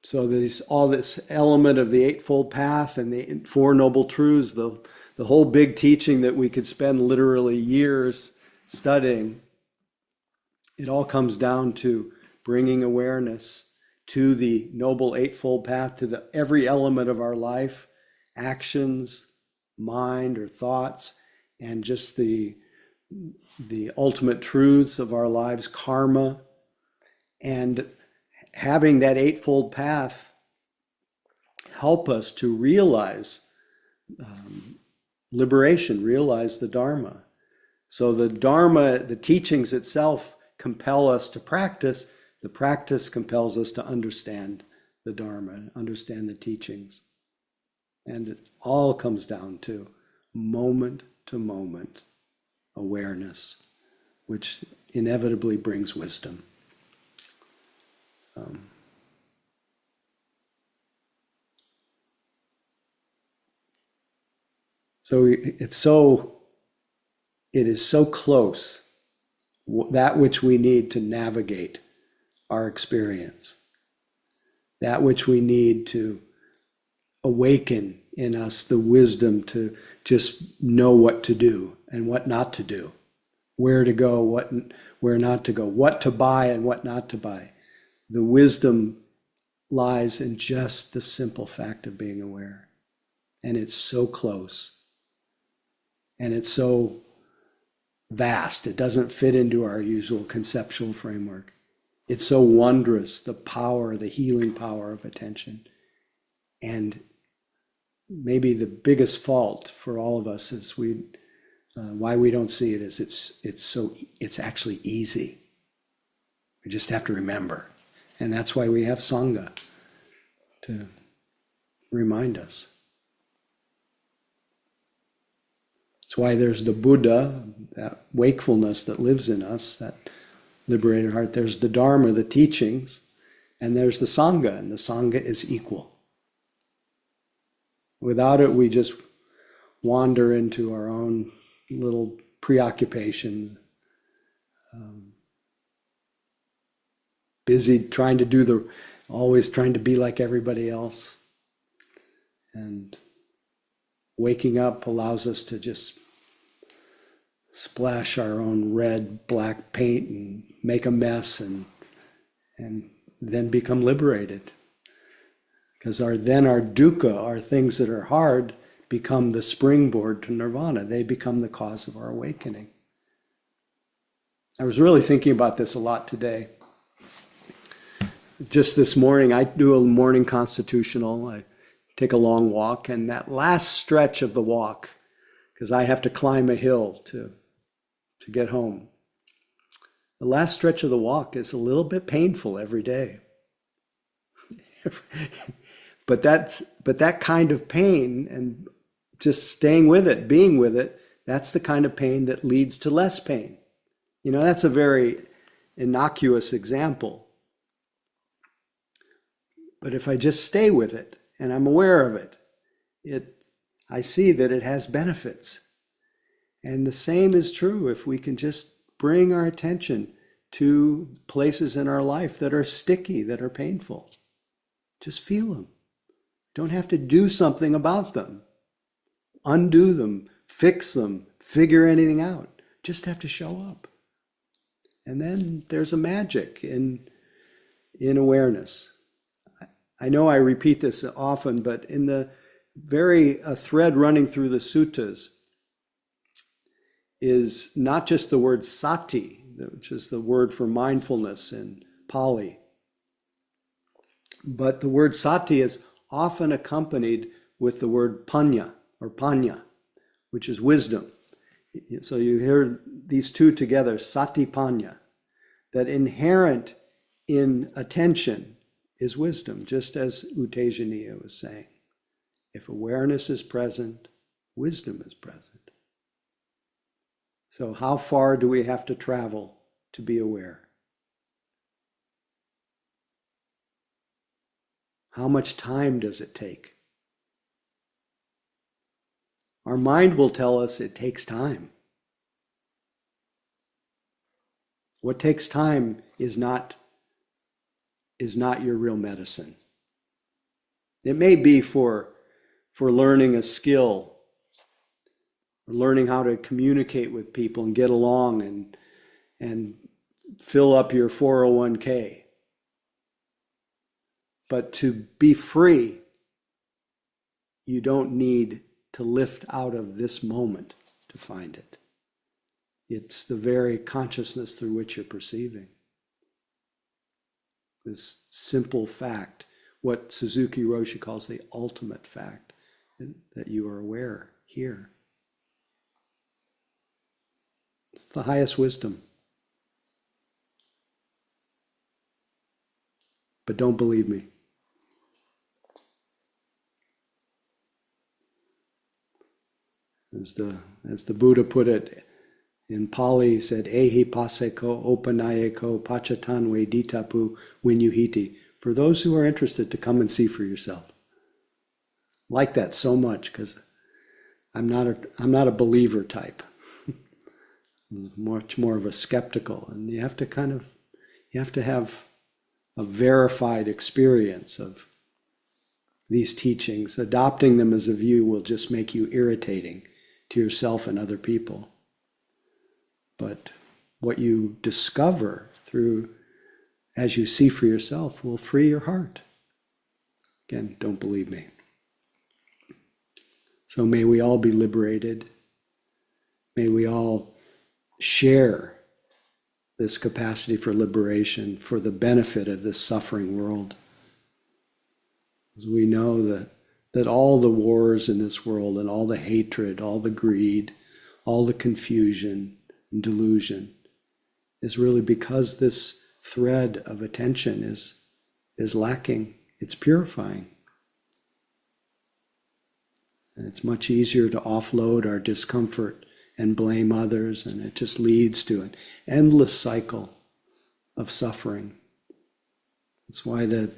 So there's all this element of the Eightfold Path and the Four Noble Truths, the whole big teaching that we could spend literally years studying. It all comes down to bringing awareness to the Noble Eightfold Path, to every element of our life, actions, mind or thoughts, and just the ultimate truths of our lives, karma, and having that Eightfold Path help us to realize liberation, realize the Dharma. So the Dharma, the teachings itself compel us to practice. The practice compels us to understand the Dharma, understand the teachings. And it all comes down to moment awareness, which inevitably brings wisdom. So it is so close, that which we need to navigate our experience, that which we need to awaken in us the wisdom to just know what to do and what not to do, where to go, where not to go, what to buy and what not to buy. The wisdom lies in just the simple fact of being aware. And it's so close. And it's so vast. It doesn't fit into our usual conceptual framework. It's so wondrous, the power, the healing power of attention. And maybe the biggest fault for all of us is why we don't see it is it's actually easy. We just have to remember. And that's why we have Sangha to remind us. That's why there's the Buddha, that wakefulness that lives in us, that liberated heart. There's the Dharma, the teachings, and there's the Sangha, and the Sangha is equal. Without it, we just wander into our own little preoccupation, busy trying to always trying to be like everybody else. And waking up allows us to just splash our own red, black paint and make a mess and then become liberated. Because then our dukkha, our things that are hard, become the springboard to nirvana. They become the cause of our awakening. I was really thinking about this a lot today. Just this morning, I do a morning constitutional. I take a long walk, and that last stretch of the walk, because I have to climb a hill to get home. The last stretch of the walk is a little bit painful every day. But that kind of pain and just staying with it, being with it, that's the kind of pain that leads to less pain. That's a very innocuous example. But if I just stay with it and I'm aware of it, I see that it has benefits. And the same is true if we can just bring our attention to places in our life that are sticky, that are painful. Just feel them. Don't have to do something about them. Undo them, fix them, figure anything out. Just have to show up. And then there's a magic in awareness. I know I repeat this often, but in a thread running through the suttas is not just the word sati, which is the word for mindfulness in Pali, but the word sati is often accompanied with the word panya or panya, which is wisdom. So you hear these two together, sati panya, that inherent in attention is wisdom, just as Utejaniya was saying. If awareness is present, wisdom is present. So how far do we have to travel to be aware? How much time does it take? Our mind will tell us it takes time. What takes time is not your real medicine. It may be for learning a skill, or learning how to communicate with people and get along and fill up your 401k. But to be free, you don't need to lift out of this moment to find it. It's the very consciousness through which you're perceiving. This simple fact, what Suzuki Roshi calls the ultimate fact, that you are aware here. It's the highest wisdom. But don't believe me. As the Buddha put it in Pali, he said, Ehi paseko opanayeko pachatanwe ditapu winyuhiti. For those who are interested, to come and see for yourself. I like that so much, because I'm not a believer type. I'm much more of a skeptical, and you have to have a verified experience of these teachings. Adopting them as a view will just make you irritating to yourself and other people. But what you discover through, as you see for yourself, will free your heart. Again, don't believe me. So may we all be liberated. May we all share this capacity for liberation for the benefit of this suffering world. As we know that all the wars in this world and all the hatred, all the greed, all the confusion and delusion is really because this thread of attention is lacking. It's purifying. And it's much easier to offload our discomfort and blame others, and it just leads to an endless cycle of suffering. That's why the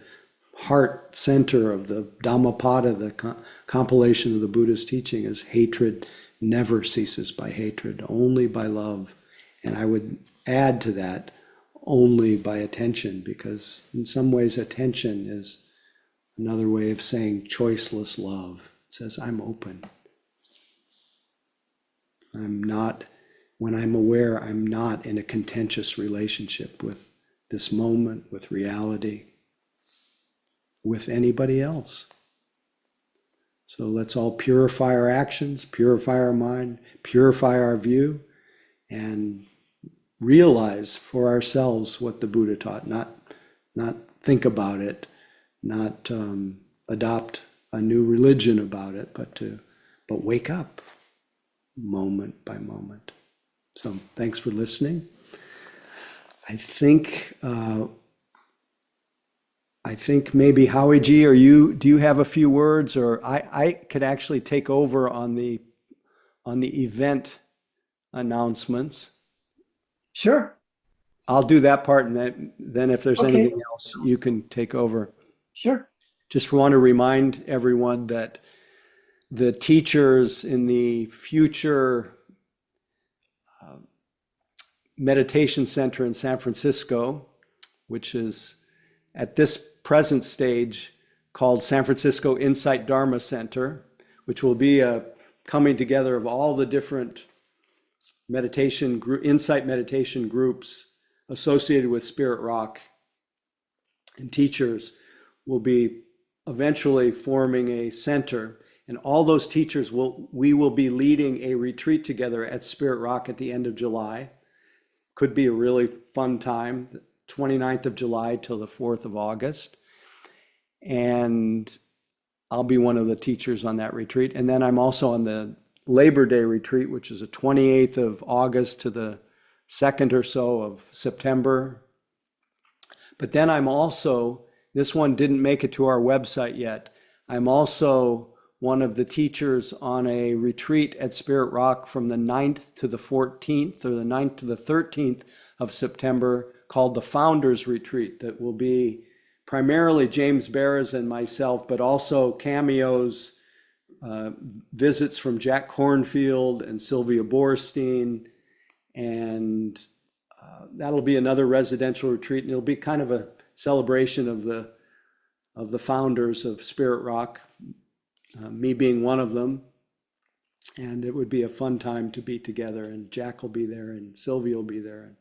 heart center of the Dhammapada, the compilation of the Buddha's teaching, is hatred never ceases by hatred, only by love. And I would add to that, only by attention, because in some ways attention is another way of saying choiceless love. It says, I'm open. I'm not, when I'm aware, I'm not in a contentious relationship with this moment, with reality, with anybody else. So let's all purify our actions, purify our mind, purify our view, and realize for ourselves what the Buddha taught. Not think about it, not adopt a new religion about it, but wake up moment by moment. So thanks for listening. I think maybe Howie G, do you have a few words, or I could actually take over on the event announcements. Sure. I'll do that part, and then if there's Okay. anything else, you can take over. Sure. Just want to remind everyone that the teachers in the future meditation center in San Francisco, which is at this present stage called San Francisco Insight Dharma Center, which will be a coming together of all the different insight meditation groups associated with Spirit Rock, and teachers will be eventually forming a center, and all those teachers we will be leading a retreat together at Spirit Rock at the end of July. Could be a really fun time, 29th of July till the 4th of August. And I'll be one of the teachers on that retreat. And then I'm also on the Labor Day retreat, which is the 28th of August to the 2nd or so of September. But then I'm also, this one didn't make it to our website yet, I'm also one of the teachers on a retreat at Spirit Rock from the 9th to the 14th, or the 9th to the 13th of September, called the Founders Retreat, that will be primarily James Barras and myself, but also cameos, visits from Jack Cornfield and Sylvia Borstein. And that'll be another residential retreat, and it'll be kind of a celebration of the founders of Spirit Rock, me being one of them. And it would be a fun time to be together, and Jack will be there and Sylvia will be there, and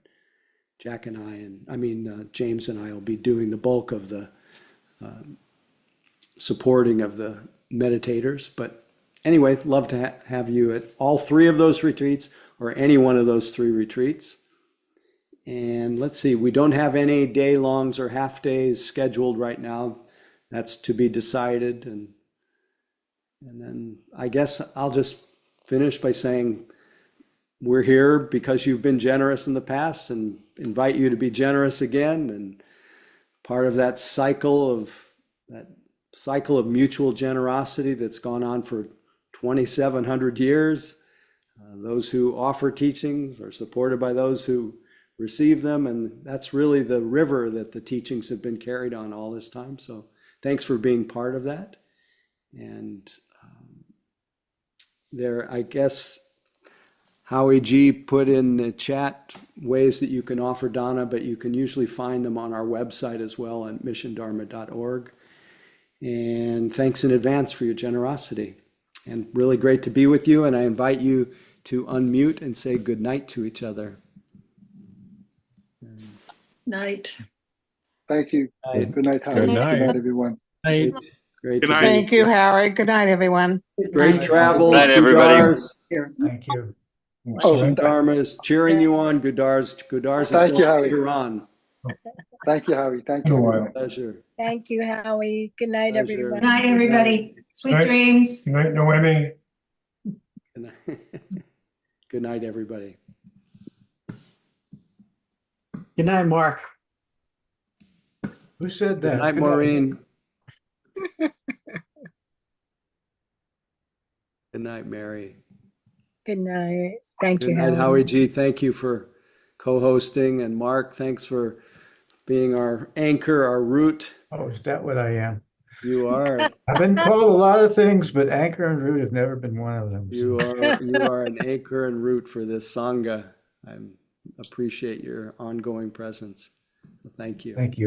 Jack and James and I will be doing the bulk of the supporting of the meditators. But anyway, love to have you at all three of those retreats, or any one of those three retreats. And let's see, we don't have any day longs or half days scheduled right now. That's to be decided. And then I guess I'll just finish by saying we're here because you've been generous in the past, and invite you to be generous again. And part of that cycle of mutual generosity that's gone on for 2,700 years. Those who offer teachings are supported by those who receive them. And that's really the river that the teachings have been carried on all this time. So thanks for being part of that. And I guess Howie G put in the chat ways that you can offer dana, but you can usually find them on our website as well at missiondharma.org. And thanks in advance for your generosity. And really great to be with you. And I invite you to unmute and say good night to each other. Night. Thank you. Night. Good night, Howard. Good night. Good night, everyone. I, Great Good to night. be Thank you, Howard. Good night, everyone. Great travels, Good night, everybody. Gudars. Thank you. Oh, Dharma is cheering you on, Gudars. Gudars is Thank you, going Howie. later on. thank you, Howie. Thank you, Been a while. everyone. Pleasure. Thank you, Howie. Good night, Pleasure. everyone. Good night, everybody. Sweet Good night. dreams. Good night, Noemi. Good night. Good night, everybody. Good night, Mark. Who said Good that? night, Maureen. Good night, Mary. Good night. Thank Good you, night, Howie. Howie G. Thank you for co-hosting. And Mark, thanks for being our anchor, our root. Oh, is that what I am? You are. I've been called a lot of things, but anchor and root have never been one of them. You so. are an anchor and root for this Sangha. I appreciate your ongoing presence. Thank you. Thank you.